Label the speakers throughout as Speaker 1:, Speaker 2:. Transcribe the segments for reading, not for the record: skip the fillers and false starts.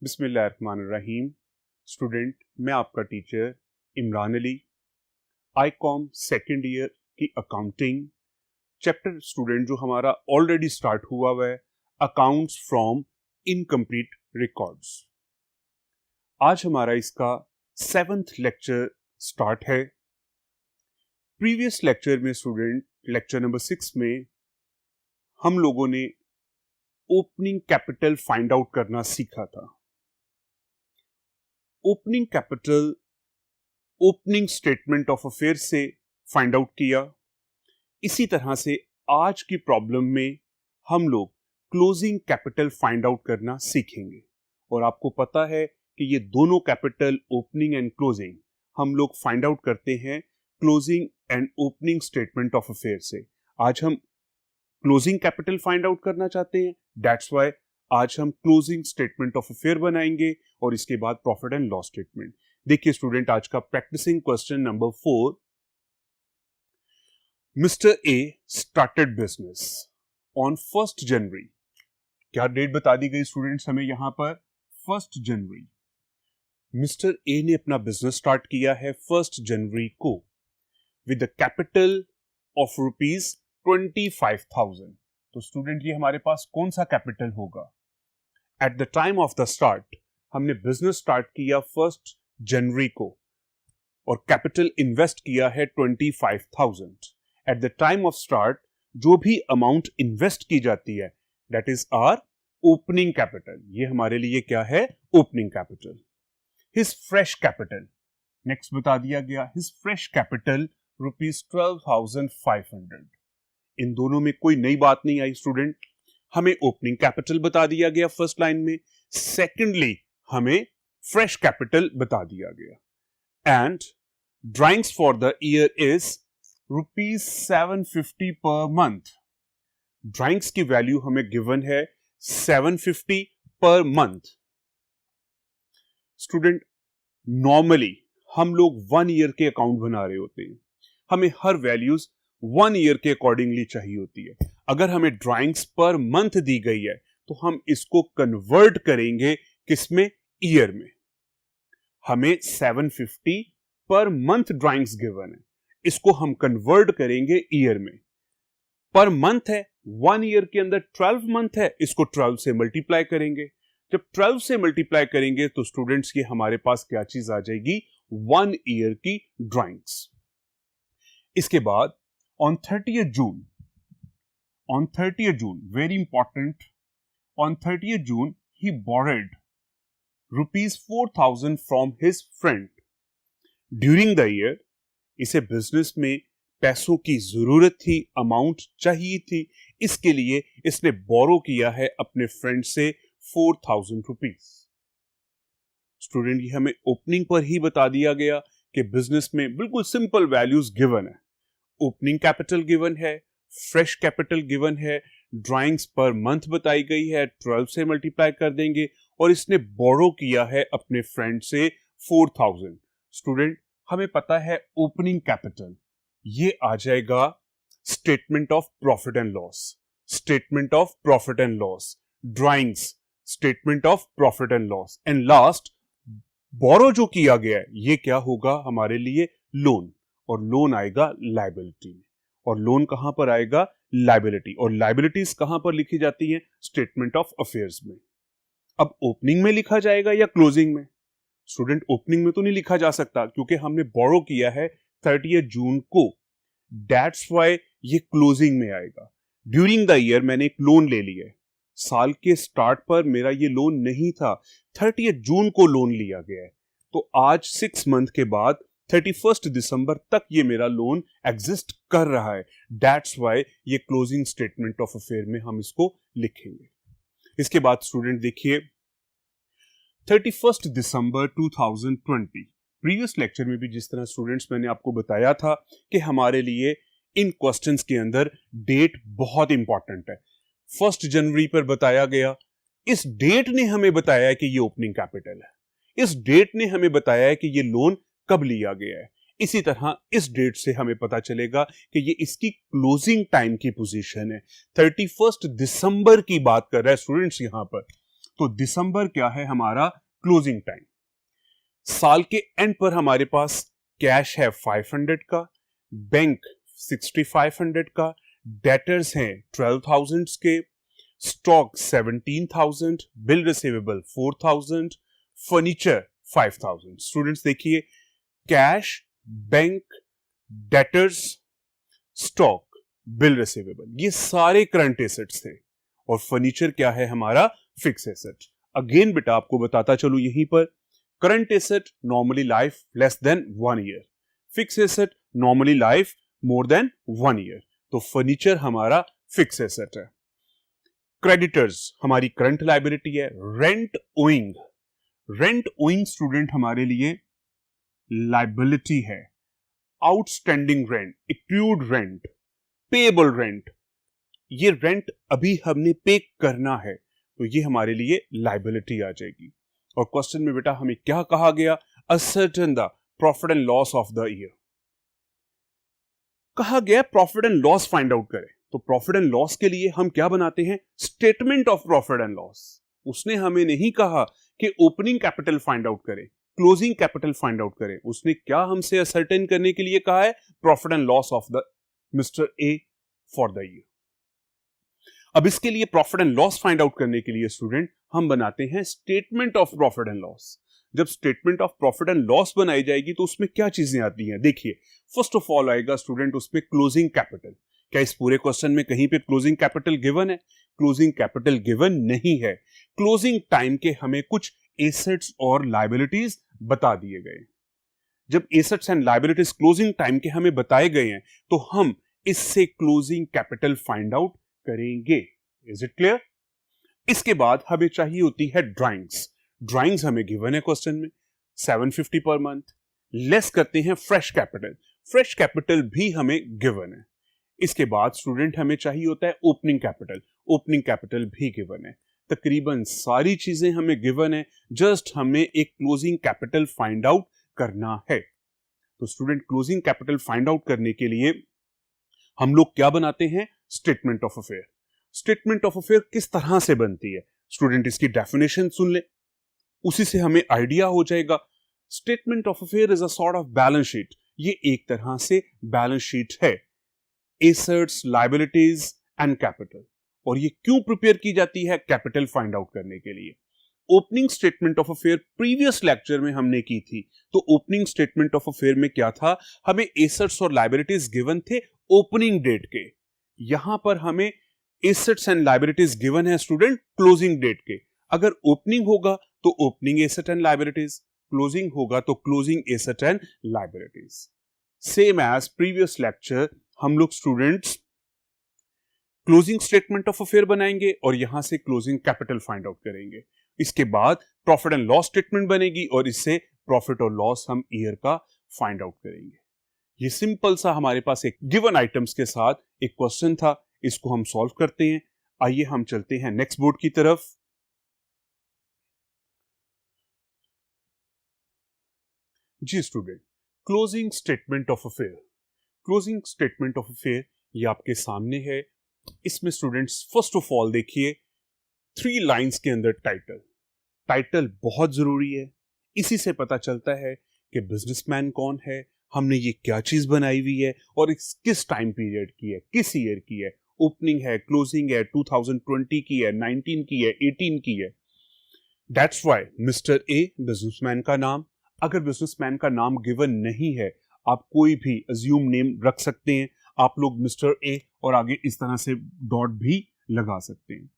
Speaker 1: बिस्मिल्लाहिर्रहमानिर्रहीम। स्टूडेंट, मैं आपका teacher Imran Ali, Icom second year की अकाउंटिंग चैप्टर स्टूडेंट जो हमारा ऑलरेडी स्टार्ट हुआ है, अकाउंट्स फ्रॉम इनकम्प्लीट रिकॉर्ड्स। आज हमारा इसका 7th लेक्चर स्टार्ट है। प्रीवियस लेक्चर में स्टूडेंट, लेक्चर नंबर 6 में हम लोगों ने ओपनिंग कैपिटल फाइंड आउट करना सीखा था। Opening capital opening statement of affair से फाइंड आउट किया। इसी तरह से आज की प्रॉब्लम में हम लोग क्लोजिंग कैपिटल फाइंड आउट करना सीखेंगे। और आपको पता है कि ये दोनों कैपिटल, ओपनिंग एंड क्लोजिंग, हम लोग फाइंड आउट करते हैं closing and opening statement of affair से। आज हम क्लोजिंग कैपिटल फाइंड आउट करना चाहते हैं, दैट्स व्हाई आज हम क्लोजिंग स्टेटमेंट ऑफ अफेयर बनाएंगे और इसके बाद प्रॉफिट एंड लॉस स्टेटमेंट। देखिए स्टूडेंट, आज का practising question number 4। Mister A started business on 1st January. क्या डेट बता दी गई स्टूडेंट्स हमें यहां पर? 1st January. मिस्टर ए ने अपना बिजनेस स्टार्ट किया है 1st जनवरी को विद द कैपिटल ऑफ ₹25,000। तो स्टूडेंट, ये हमारे पास कौन सा कैपिटल होगा? Eight the time of the start हमने बिजनेस स्टार्ट किया 1st जनवरी को और कैपिटल इन्वेस्ट किया है 25,000। At the time of start जो भी अमाउंट इन्वेस्ट की जाती है, that is our opening capital. ये हमारे लिए क्या है? Opening capital. His fresh capital, next बता दिया गया, हिज फ्रेश कैपिटल ₹12,500। इन दोनों में कोई नई बात नहीं आई स्टूडेंट। हमें ओपनिंग कैपिटल बता दिया गया फर्स्ट लाइन में, सेकेंडली हमें फ्रेश कैपिटल बता दिया गया। And drawings for the year is ₹750 per month. Drawings की वैल्यू हमें गिवन है 750 पर मंथ। स्टूडेंट, नॉर्मली हम लोग 1 ईयर के अकाउंट बना रहे होते हैं, हमें हर वैल्यूज 1 ईयर के अकॉर्डिंगली चाहिए होती है। अगर हमें ड्राइंग्स पर मंथ दी गई है तो हम इसको कन्वर्ट करेंगे किसमें? ईयर में। हमें 750 पर मंथ ड्राइंग्स गिवन है, इसको हम कन्वर्ट करेंगे ईयर में। पर मंथ है, 1 ईयर के अंदर 12 मंथ है, इसको 12 से मल्टीप्लाई करेंगे। जब 12 से मल्टीप्लाई करेंगे तो स्टूडेंट्स की हमारे पास क्या चीज आ जाएगी? 1 ईयर की ड्राइंग्स। इसके बाद on 30th June, very important, on 30th June he borrowed ₹4,000 from his friend. During the year इसे बिजनेस में पैसों की जरूरत थी, अमाउंट चाहिए थी, इसके लिए इसने बोरो किया है अपने फ्रेंड से ₹4,000। स्टूडेंट, ये हमें ओपनिंग पर ही बता दिया गया कि बिजनेस में बिल्कुल सिंपल वैल्यूज गिवन है। ओपनिंग कैपिटल गिवन है, फ्रेश कैपिटल गिवन है, ड्राइंग्स पर मंथ बताई गई है, 12 से मल्टीप्लाई कर देंगे और इसने बोरो किया है अपने फ्रेंड से 4,000। स्टूडेंट, हमें पता है ओपनिंग कैपिटल ये आ जाएगा statement of profit and loss, statement of profit and loss, drawings statement of profit and loss, and last borrow जो किया गया है ये क्या होगा हमारे लिए? लोन। और लोन आएगा लायबिलिटी में। और लोन कहां पर आएगा? लायबिलिटी। और लायबिलिटीज कहां पर लिखी जाती है? स्टेटमेंट ऑफ अफेयर्स में। अब ओपनिंग में लिखा जाएगा या क्लोजिंग में? स्टूडेंट, ओपनिंग में तो नहीं लिखा जा सकता क्योंकि हमने बोरो किया है 30th जून को, दैट्स व्हाई ये क्लोजिंग में आएगा। ड्यूरिंग द ईयर मैंने एक लोन ले लिया है, साल के स्टार्ट पर मेरा ये लोन नहीं था, 30th जून को लोन लिया गया है, तो आज 6 मंथ के बाद 31 दिसंबर तक ये मेरा लोन एग्जिस्ट कर रहा है, दैट्स व्हाई ये क्लोजिंग स्टेटमेंट ऑफ अफेयर में हम इसको लिखेंगे। इसके बाद स्टूडेंट देखिए, 31 दिसंबर 2020, प्रीवियस लेक्चर में भी जिस तरह स्टूडेंट्स मैंने आपको बताया था कि हमारे लिए इन क्वेश्चंस के अंदर डेट बहुत इंपॉर्टेंट है। 1 जनवरी पर बताया गया, इस डेट ने हमें बताया है कि ये ओपनिंग कैपिटल है, इस डेट ने हमें बताया है कि ये लोन कब लिया गया है। इसी तरह इस डेट से हमें पता चलेगा कि ये इसकी क्लोजिंग टाइम की पोजीशन है, 31 दिसंबर की बात कर रहा है स्टूडेंट्स यहां पर। तो दिसंबर क्या है हमारा क्लोजिंग टाइम। साल के एंड पर हमारे पास कैश है 500 का, बैंक 6500 का, डेटर्स हैं 12,000 के, stock 17,000, bill receivable 4,000, furniture 5,000। Students देखिए, cash, bank, debtors, stock, bill receivable, ये सारे करंट एसेट्स थे और फर्नीचर क्या है हमारा फिक्स एसेट। अगेन बेटा आपको बताता चलूं यहीं पर, current asset normally life less than 1 year, fix asset normally life more than 1 year, तो फर्नीचर हमारा फिक्स एसेट है। क्रेडिटर्स हमारी करंट लायबिलिटी है। Rent owing, rent owing student हमारे लिए लायबिलिटी है। Outstanding rent, accrued rent, payable rent, ये rent अभी हमने पे करना है तो ये हमारे लिए लायबिलिटी आ जाएगी। और क्वेश्चन में बेटा हमें क्या कहा गया, ascertain the profit and loss of the year, कहा गया profit and loss find out करें। तो प्रॉफिट एंड लॉस के लिए हम क्या बनाते हैं, statement of profit and loss. उसने हमें नहीं कहा कि ओपनिंग कैपिटल फाइंड आउट करें, क्लोजिंग कैपिटल फाइंड आउट करें, उसने क्या हमसे असर्टेन करने के लिए कहा है, profit and loss of the mister A for the year. अब इसके लिए profit and loss find out करने के लिए स्टूडेंट हम बनाते हैं statement of profit and loss. जब statement of profit and loss बनाई जाएगी तो उसमें क्या चीजें आती हैं, देखिए फर्स्ट ऑफ ऑल आएगा स्टूडेंट उसमें क्लोजिंग कैपिटल। क्या इस पूरे क्वेश्चन में कहीं पे क्लोजिंग कैपिटल गिवन है? क्लोजिंग कैपिटल गिवन नहीं है। क्लोजिंग टाइम के हमें कुछ एसेट्स और लायबिलिटीज बता दिए गए। जब assets and liabilities closing time के हमें बताए गए हैं तो हम इससे क्लोजिंग कैपिटल फाइंड आउट करेंगे। Is it clear? इसके बाद हमें चाहिए होती है ड्राइंग्स। ड्राइंग्स हमें गिवन है क्वेश्चन में 750 पर मंथ। लेस करते हैं फ्रेश कैपिटल, फ्रेश कैपिटल भी हमें गिवन है। इसके बाद स्टूडेंट हमें चाहिए होता है ओपनिंग कैपिटल, ओपनिंग कैपिटल भी गिवन है। तकरीबन सारी चीजें हमें गिवन है, जस्ट हमें एक क्लोजिंग कैपिटल फाइंड आउट करना है। तो student closing capital find out करने के लिए हम लोग क्या बनाते हैं, statement of affair. Statement of affair किस तरह से बनती है स्टूडेंट, इसकी डेफिनेशन सुन ले, उसी से हमें आइडिया हो जाएगा। Statement of affair is a sort of balance sheet. ये एक तरह से बैलेंस शीट है, एसेट्स, लायबिलिटीज एंड कैपिटल। और ये क्यों प्रिपेयर की जाती है, कैपिटल फाइंड आउट करने के लिए। Opening statement of affair previous lecture में हमने की थी। तो ओपनिंग स्टेटमेंट ऑफ अफेयर में क्या था, हमें एसेट्स और लायबिलिटीज गिवन थे ओपनिंग डेट के। यहां पर हमें एसेट्स एंड लायबिलिटीज गिवन है स्टूडेंट क्लोजिंग डेट के। अगर ओपनिंग होगा तो opening asset and liabilities, closing होगा तो closing asset and liabilities. Same as previous lecture हम लोग students closing statement of affair बनाएंगे और यहां से क्लोजिंग कैपिटल फाइंड आउट करेंगे। इसके बाद प्रॉफिट एंड लॉस स्टेटमेंट बनेगी और इससे प्रॉफिट और लॉस हम ईयर का फाइंड आउट करेंगे। ये सिंपल सा हमारे पास एक गिवन आइटम्स के साथ एक क्वेश्चन था, इसको हम सॉल्व करते हैं। आइए हम चलते हैं नेक्स्ट बोर्ड की तरफ। जी student, closing statement of affair. Closing statement of affair ये आपके सामने है। इसमें स्टूडेंट्स फर्स्ट ऑफ ऑल देखिए 3 लाइंस के अंदर टाइटल। टाइटल बहुत जरूरी है, इसी से पता चलता है कि बिजनेसमैन कौन है, हमने ये क्या चीज बनाई हुई है और किस टाइम पीरियड की है, किस ईयर की है, ओपनिंग है, क्लोजिंग है, 2020 की है, 19 की है, 18 की है। That's why mister a businessman का नाम। अगर बिजनेसमैन का नाम गिवन नहीं है, आप कोई भी अज्यूम नेम रख सकते हैं। आप लोग मिस्टर ए और आगे इस तरह से डॉट भी लगा सकते हैं।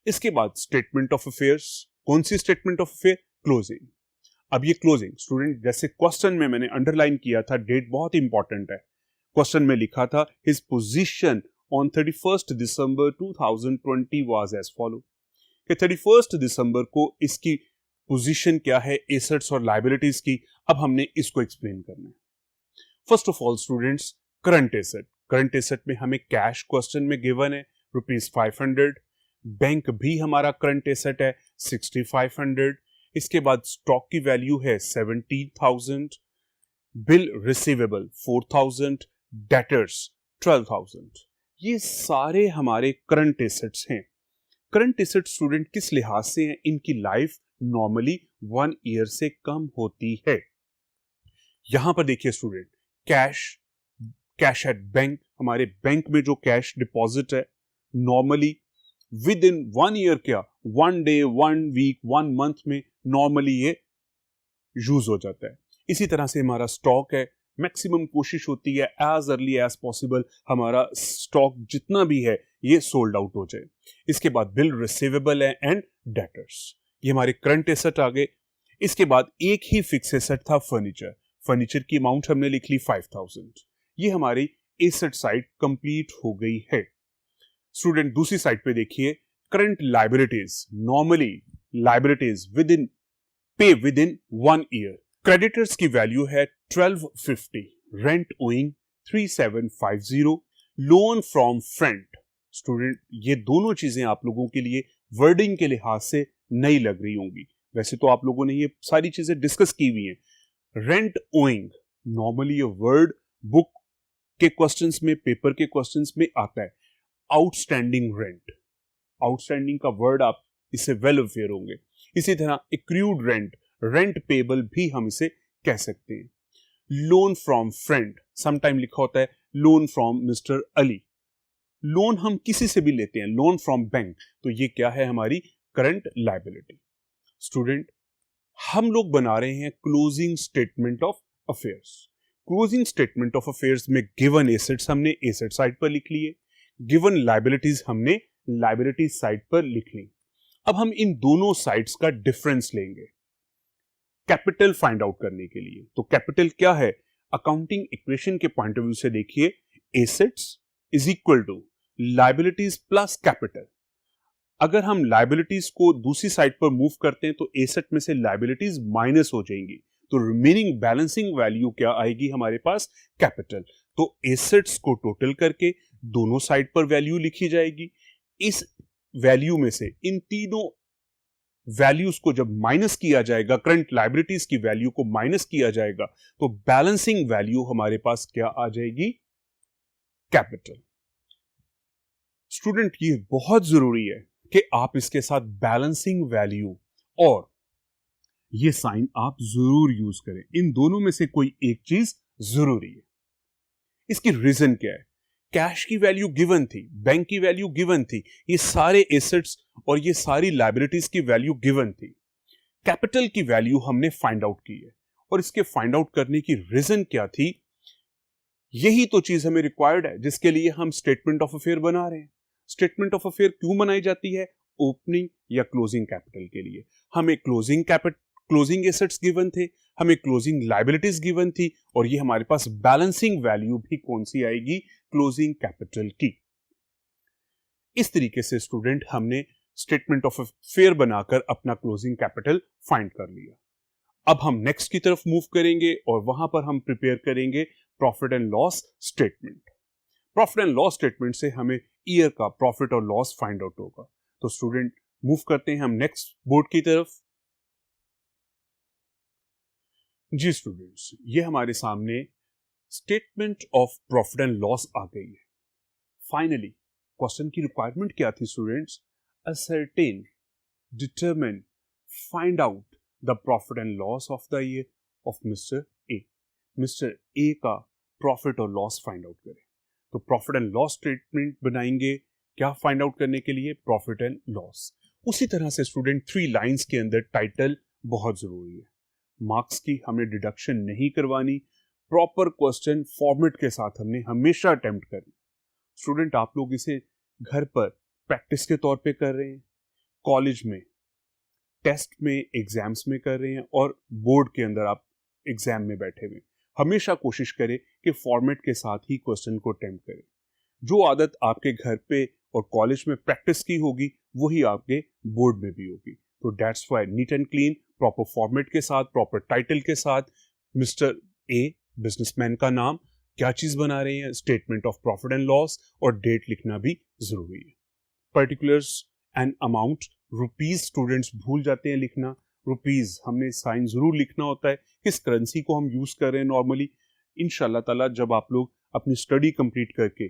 Speaker 1: इसके बाद स्टेटमेंट ऑफ अफेयर्स। कौन सी स्टेटमेंट ऑफ अफेयर, क्लोजिंग। अब ये क्लोजिंग स्टूडेंट जैसे क्वेश्चन में मैंने अंडरलाइन किया था, डेट बहुत इंपॉर्टेंट है। क्वेश्चन में लिखा था his position on 31 December 2020 was as follow, कि 31 दिसंबर को इसकी पोजीशन क्या है एसेट्स और लायबिलिटीज की। अब हमने इसको एक्सप्लेन करना है। First of all students, current asset. Current asset में हमें कैश क्वेश्चन में गिवन है ₹500। बैंक भी हमारा करंट एसेट है 6500। इसके बाद स्टॉक की वैल्यू है 17,000, बिल रिसीवेबल 4,000, डेटर्स 12,000। ये सारे हमारे करंट एसेट्स हैं। करंट एसेट स्टूडेंट किस लिहाज से हैं? इनकी लाइफ नॉर्मली 1 ईयर से कम होती है। यहां पर देखिए स्टूडेंट, कैश एट बैंक, हमारे बैंक में जो कैश डिपॉजिट है नॉर्मली विद इन 1 ईयर, क्या 1 डे, 1 वीक, 1 मंथ में नॉर्मली ये यूज हो जाता है। इसी तरह से हमारा स्टॉक है, मैक्सिमम कोशिश होती है एज अर्ली एज पॉसिबल हमारा स्टॉक जितना भी है ये सोल्ड आउट हो जाए। इसके बाद बिल रिसीवेबल है एंड डेटर्स, ये हमारे करंट एसेट आ गए। इसके बाद एक ही फिक्स एसेट था फर्नीचर की अमाउंट हमने लिख ली 5000। ये हमारी एसेट साइड कंप्लीट हो गई है। स्टूडेंट दूसरी साइड पे देखिए, करंट लायबिलिटीज, नॉर्मली लायबिलिटीज पे विद इन 1 ईयर। क्रेडिटर्स की वैल्यू है 1250, rent owing 3750, loan from friend. Student ये दोनों चीजें आप लोगों के लिए वर्डिंग के लिहाज से नई लग रही होंगी, वैसे तो आप लोगों ने ये सारी चीजें डिस्कस की हुई हैं। रेंट ओइंग, नॉर्मली ये वर्ड बुक के क्वेश्चंस में, पेपर के क्वेश्चंस में आता है। आउटस्टैंडिंग रेंट, आउटस्टैंडिंग का वर्ड आप इससे वेल अवेयर होंगे। इसी तरह एक्रूड रेंट, रेंट पेबल भी हम इसे कह सकते हैं। लोन फ्रॉम फ्रेंड, समटाइम लिखा होता है loan from mister Ali. Loan हम किसी से भी लेते हैं, लोन फ्रॉम बैंक, तो ये क्या है? हमारी करंट लायबिलिटी। स्टूडेंट हम लोग बना रहे हैं closing statement of affairs. Closing statement of affairs में गिवन एसेट्स हमने एसेट साइड पर लिख लिए, गिवन लायबिलिटीज हमने लायबिलिटी साइड पर लिख ली। अब हम इन दोनों साइड्स का डिफरेंस लेंगे कैपिटल फाइंड आउट करने के लिए। तो कैपिटल क्या है? अकाउंटिंग इक्वेशन के पॉइंट ऑफ व्यू से देखिए, assets is equal to liabilities plus capital. अगर हम लायबिलिटीज को दूसरी साइड पर मूव करते हैं तो एसेट में से लायबिलिटीज माइनस हो जाएंगी, तो रिमेनिंग बैलेंसिंग वैल्यू क्या आएगी हमारे पास? कैपिटल। तो एसेट्स को टोटल करके दोनों साइड पर वैल्यू लिखी जाएगी। इस वैल्यू में से इन तीनों वैल्यूज को जब माइनस किया जाएगा, करंट लायबिलिटीज की वैल्यू को माइनस किया जाएगा, तो बैलेंसिंग वैल्यू हमारे पास क्या आ जाएगी? कैपिटल। स्टूडेंट ये बहुत जरूरी है कि आप इसके साथ बैलेंसिंग वैल्यू और ये साइन आप जरूर यूज करें। इन दोनों में से कोई एक चीज जरूरी है। इसकी रीजन क्या है? कैश की वैल्यू गिवन थी, बैंक की वैल्यू गिवन थी, ये सारे एसेट्स और ये सारी लायबिलिटीज की वैल्यू गिवन थी। कैपिटल की वैल्यू हमने फाइंड आउट की है, और इसके फाइंड आउट करने की रीजन क्या थी? यही तो चीज हमें रिक्वायर्ड है जिसके लिए हम स्टेटमेंट ऑफ अफेयर बना रहे हैं। स्टेटमेंट ऑफ अफेयर क्यों बनाई जाती है? ओपनिंग या क्लोजिंग कैपिटल के लिए। हमें क्लोजिंग एसेट्स गिवन थे, हमें क्लोजिंग लायबिलिटीज गिवन थी, और ये हमारे पास बैलेंसिंग वैल्यू भी कौन सी आएगी? क्लोजिंग कैपिटल की। इस तरीके से स्टूडेंट हमने स्टेटमेंट ऑफ अफेयर बनाकर अपना क्लोजिंग कैपिटल फाइंड कर लिया। अब हम नेक्स्ट की तरफ मूव करेंगे और वहां पर हम प्रिपेयर करेंगे profit and loss statement. Profit and loss statement से हमें ईयर का प्रॉफिट और लॉस फाइंड आउट होगा। तो स्टूडेंट मूव करते हैं हम नेक्स्ट बोर्ड की तरफ। जी स्टूडेंट्स, ये हमारे सामने statement of profit and loss आ गई है। फाइनली क्वेश्चन की रिक्वायरमेंट क्या थी students? Ascertain, determine, find out the profit and loss of the year of mister A. Mister A का प्रॉफिट और लॉस फाइंड आउट करें। तो प्रॉफिट एंड लॉस स्टेटमेंट बनाएंगे क्या फाइंड आउट करने के लिए? Profit and loss. उसी तरह से स्टूडेंट 3 लाइंस के अंदर टाइटल बहुत जरूरी है। मार्क्स की हमें डिडक्शन नहीं करवानी, प्रॉपर क्वेश्चन फॉर्मेट के साथ हमने हमेशा अटेम्प्ट करनी। स्टूडेंट आप लोग इसे घर पर प्रैक्टिस के तौर पे कर रहे हैं, कॉलेज में टेस्ट में, एग्जाम्स में कर रहे हैं, और बोर्ड के अंदर आप एग्जाम में बैठे हुए। हमेशा कोशिश करें कि फॉर्मेट के साथ ही क्वेश्चन को अटेम्प्ट करें। जो आदत आपके घर पे और कॉलेज में प्रैक्टिस की होगी वही आपके बोर्ड में भी होगी। तो that's why neat and clean, proper format के साथ, प्रॉपर टाइटल के साथ, मिस्टर ए बिजनेसमैन का नाम, क्या चीज बना रहे हैं, statement of profit and loss, और डेट लिखना भी जरूरी है। Particulars and amount, rupees students भूल जाते हैं लिखना। रुपीज हमने साइन जरूर लिखना होता है, किस करेंसी को हम यूज कर रहे हैं नॉर्मली। इंशाल्लाह ताला जब आप लोग अपनी स्टडी कंप्लीट करके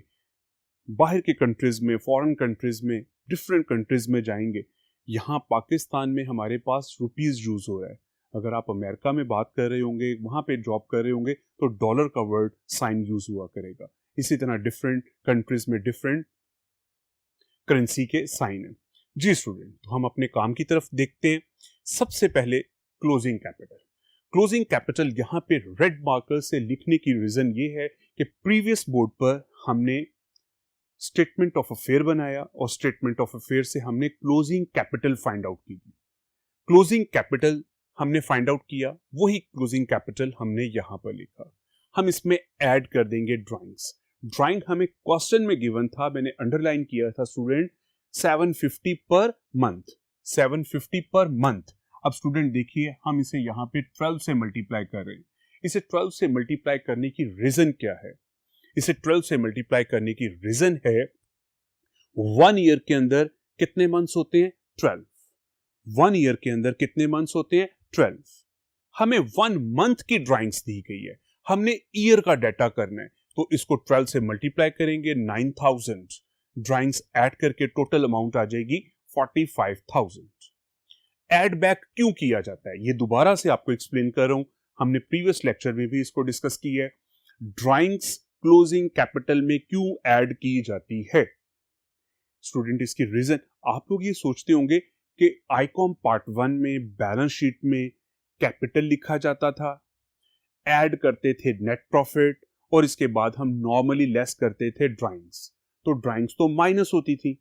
Speaker 1: बाहर के कंट्रीज में, फॉरेन कंट्रीज में डिफरेंट कंट्रीज में जाएंगे, यहाँ पाकिस्तान में हमारे पास रुपीज यूज हो रहा है, अगर आप अमेरिका में बात कर रहे होंगे, वहां पे जॉब कर रहे होंगे, तो डॉलर का वर्ड साइन यूज हुआ करेगा। इसी तरह डिफरेंट कंट्रीज में डिफरेंट करेंसी के साइन है। जी स्टूडेंट, तो हम अपने काम की तरफ देखते हैं। सबसे पहले क्लोजिंग कैपिटल। क्लोजिंग कैपिटल यहाँ पे रेड मार्कर से लिखने की रीजन ये है कि प्रीवियस बोर्ड पर हमने स्टेटमेंट ऑफ अफेयर बनाया और स्टेटमेंट ऑफ अफेयर से हमने क्लोजिंग कैपिटल फाइंड आउट की। क्लोजिंग कैपिटल हमने फाइंड आउट किया, वही क्लोजिंग कैपिटल हमने यहां पर लिखा। हम इसमें ऐड कर देंगे ड्राइंग्स। ड्राइंग हमें क्वेश्चन में गिवन था, मैंने अंडरलाइन किया था student, 750 per month, 750 per month. अब स्टूडेंट देखिए, हम इसे यहां पे 12 से मल्टीप्लाई कर रहे हैं। इसे 12 से मल्टीप्लाई करने की रीजन क्या है? इसे 12 से मल्टीप्लाई करने की रीजन है, 1 ईयर के अंदर कितने मंथ्स होते हैं? 12। 1 ईयर के अंदर कितने मंथ्स होते हैं? 12। हमें 1 मंथ की ड्राइंग्स दी गई है, हमने ईयर का डाटा करना है, तो इसको 12 से मल्टीप्लाई करेंगे, 9000 ड्राइंग्स ऐड करके टोटल अमाउंट आ जाएगी 45,000। ऐड बैक क्यों किया जाता है, ये दोबारा से आपको एक्सप्लेन कर रहा हूं, हमने प्रीवियस लेक्चर में भी इसको डिस्कस किया है। ड्राइंग्स क्लोजिंग कैपिटल में क्यों ऐड की जाती है स्टूडेंट? इसकी रीजन आप लोग ये सोचते होंगे कि आईकॉम पार्ट 1 में बैलेंस शीट में कैपिटल लिखा जाता था, ऐड करते थे नेट प्रॉफिट, और इसके बाद हम नॉर्मली लेस करते थे ड्राइंग्स, तो ड्राइंग्स तो माइनस होती थी।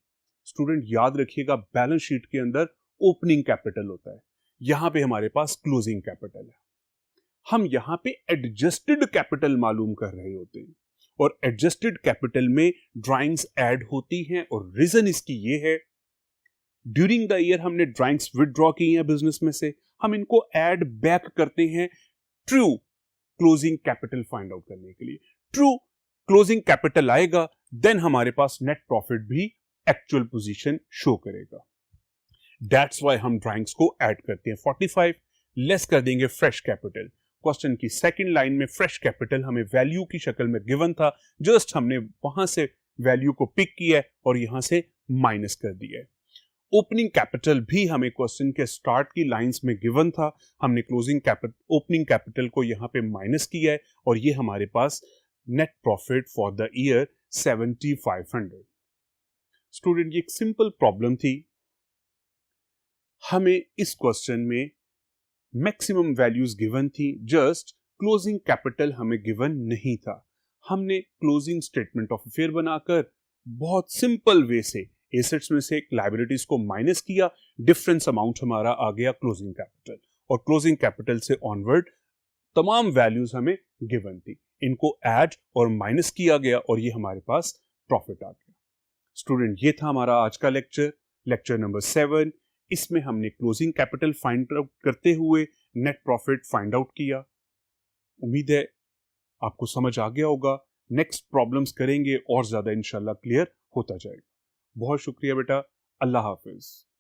Speaker 1: स्टूडेंट याद रखिएगा, बैलेंस शीट के अंदर ओपनिंग कैपिटल होता है, यहां पे हमारे पास क्लोजिंग कैपिटल है। हम यहां पे एडजस्टेड कैपिटल मालूम कर रहे होते हैं, और एडजस्टेड कैपिटल में ड्राइंग्स ऐड होती हैं, और रीजन इसकी ये है, ड्यूरिंग द ईयर हमने ड्राइंग्स विदड्रॉ की हैं बिजनेस में से, हम इनको ऐड बैक करते हैं true closing capital find out करने के लिए। ट्रू क्लोजिंग कैपिटल आएगा, देन हमारे पास नेट प्रॉफिट भी एक्चुअल पोजीशन शो करेगा। दैट्स व्हाई हम ड्राइंग्स को ऐड करते हैं। 45 लेस कर देंगे फ्रेश कैपिटल। क्वेश्चन की सेकंड लाइन में फ्रेश कैपिटल हमें वैल्यू की शक्ल में गिवन था, जस्ट हमने वहां से वैल्यू को पिक किया है और यहां से माइनस कर दिया है। ओपनिंग कैपिटल भी हमें क्वेश्चन के स्टार्ट की लाइंस में गिवन था, हमने क्लोजिंग कैपिटल ओपनिंग कैपिटल को यहां पे माइनस किया है, और ये हमारे पास net profit for the year 7500। Student, ये एक सिंपल प्रॉब्लम थी, हमें इस क्वेश्चन में मैक्सिमम वैल्यूज गिवन थी, जस्ट क्लोजिंग कैपिटल हमें गिवन नहीं था। हमने क्लोजिंग स्टेटमेंट ऑफ अफेयर बनाकर बहुत सिंपल वे से एसेट्स में से लायबिलिटीज को माइनस किया, डिफरेंस अमाउंट हमारा आ गया क्लोजिंग कैपिटल, और क्लोजिंग कैपिटल से ऑनवर्ड तमाम वैल्यूज हमें गिवन थी, इनको ऐड और माइनस किया गया और ये हमारे पास प्रॉफिट आ गया। स्टूडेंट, ये था हमारा आज का लेक्चर, लेक्चर नंबर 7। इसमें हमने क्लोजिंग कैपिटल फाइंड आउट करते हुए नेट प्रॉफिट फाइंड आउट किया। उम्मीद है आपको समझ आ गया होगा। नेक्स्ट प्रॉब्लम्स करेंगे और ज्यादा इंशाल्लाह क्लियर होता जाएगा। बहुत शुक्रिया बेटा, अल्लाह हाफिज।